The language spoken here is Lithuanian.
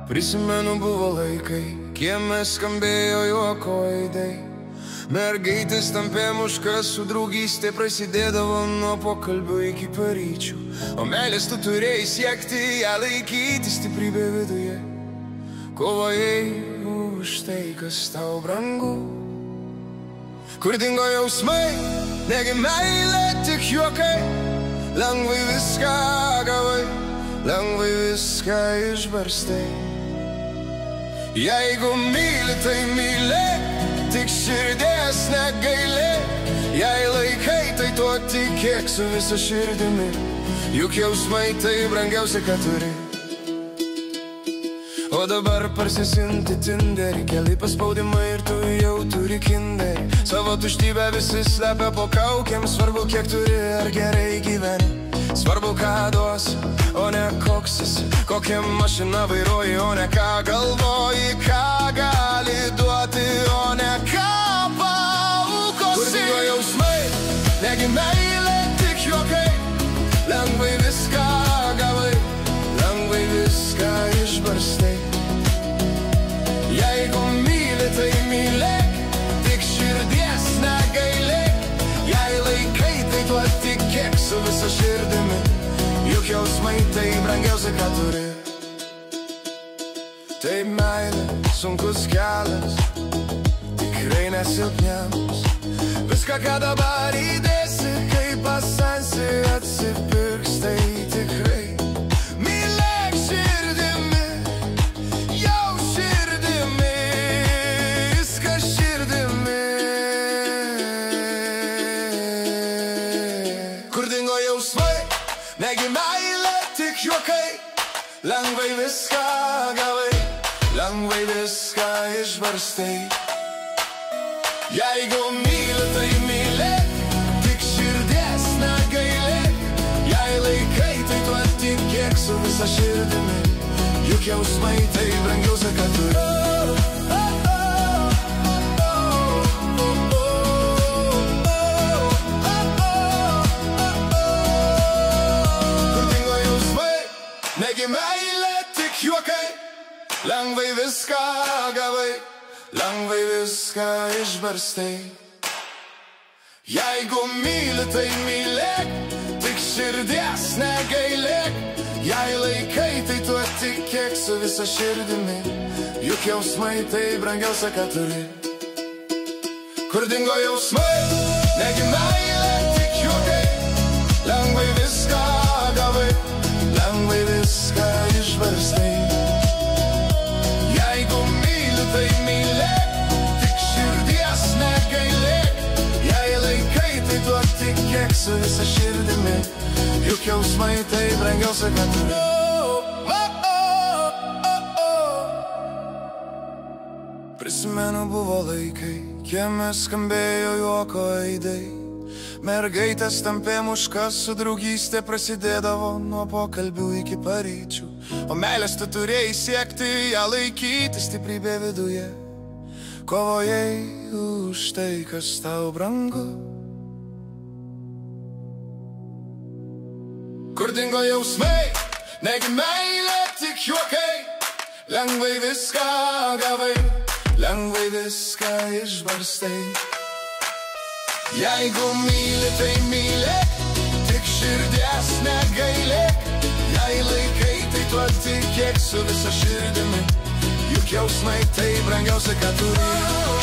Prisimenu buvo laikai, kieme skambėjo juoko aidai. Mergaitės tampė muškas, su draugystė prasidėdavo nuo pokalbių iki paryčių. O meilės tu turėjai siekti, ją laikyti stiprybė viduje. Kovojai už tai, kas tau brangu. Kur dingo jausmai, negi meilė, tik juokai. Lengvai viską gavai, lengvai viską išbarstai. Jeigu myli, tai mylėk, tik širdies negailėk. Jei laikai, tai tuo tikėk su visa širdimi. Juk jausmai tai brangiausia, ką turi. O dabar parsisinti Tinderį, keli paspaudimai ir tu jau turi kinderį. Savo tuštybę visi slepia po kaukėm, svarbu kiek turi ar gerai gyveni. Svarbu ką duosi, o ne koks esi, kokią mašiną vairuoji, o ne ką galvoji, ką gali duoti, o ne ką paaukosi. Kur dingo jausmai, negi meilė, tik juokai. Lengvai viską gavai, lengvai viską išbarstai. Jeigu myli, tai mylėk, tik širdies negailėk. Jei laikai, tai tuo tikėk su visa širdimi. Juk jausmai tai brangiausia, ką turi. Tai meilė, sunkus kelias, tikrai nesilpniems. Viską, ką dabar įdėsi, kai pasensi, atsipirks tai tikrai. Mylėk širdimi, jau širdimi, viskas širdimi. Kur dingo jausmai, negi meilė, tik juokai. Lengvai viską gavai, lengvai viską išbarstai. Jeigu myli, tai mylėk, tik širdies negailėk. Jei laikai, tai tuo tikėk su visa širdimi. Juk jausmai tai brangiausia, ką turi. Negi meilė, tik juokai. Lengvai viską gavai, lengvai viską išbarstai. Jeigu myli, tai mylėk, tik širdies negailėk. Jei laikai, tai tuo tikėk su visa širdimi. Juk jausmai tai brangiausia, ką turi. Kur dingo jausmai, negi meilė, tik juokai. Lengvai viską gavai, lengvai viską išbarstai. Jeigu myli, tai mylėk, tik širdies negailėk. Jei laikai, tai tuo tikėk su visa širdimi. Juk jausmai tai brangiausia, ką turi. Prisimenu buvo laikai, kieme skambėjo juoko aidai. Mergaitės tampė muškas, su draugystė prasidėdavo nuo pokalbių iki paryčių. O meilės tu turėjai siekti, ją laikyti stiprybė viduje. Kovojai už tai, kas tau brangu. Kur dingo jausmai, negi meilė, tik juokai. Lengvai viską gavai, lengvai viską išbarstai. Jeigu myli, tai mylėk, tik širdies negailėk. Jei laikai, tai tuo tikėk su visa širdimi. Juk jausmai tai brangiausia, ką turi.